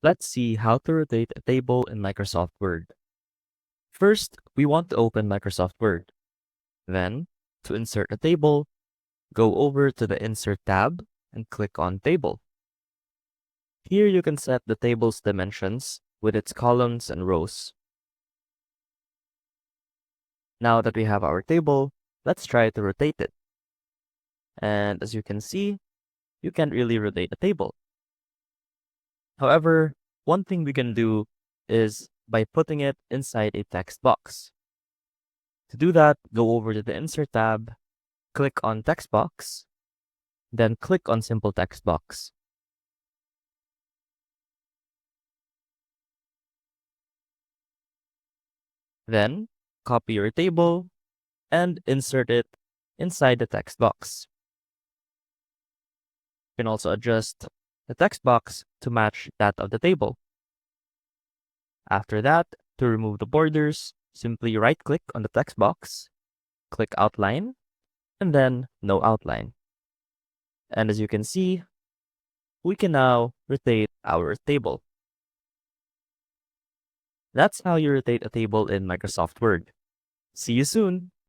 Let's see how to rotate a table in Microsoft Word. First, we want to open Microsoft Word. Then, to insert a table, go over to the Insert tab and click on Table. Here you can set the table's dimensions with its columns and rows. Now that we have our table, let's try to rotate it. And as you can see, you can't really rotate a table. However, one thing we can do is by putting it inside a text box. To do that, go over to the Insert tab, click on Text Box, then click on Simple Text Box. Then, copy your table and insert it inside the text box. You can also adjust the text box to match that of the table. After that, to remove the borders, simply right-click on the text box, click Outline, and then No Outline. And as you can see, we can now rotate our table. That's how you rotate a table in Microsoft Word. See you soon!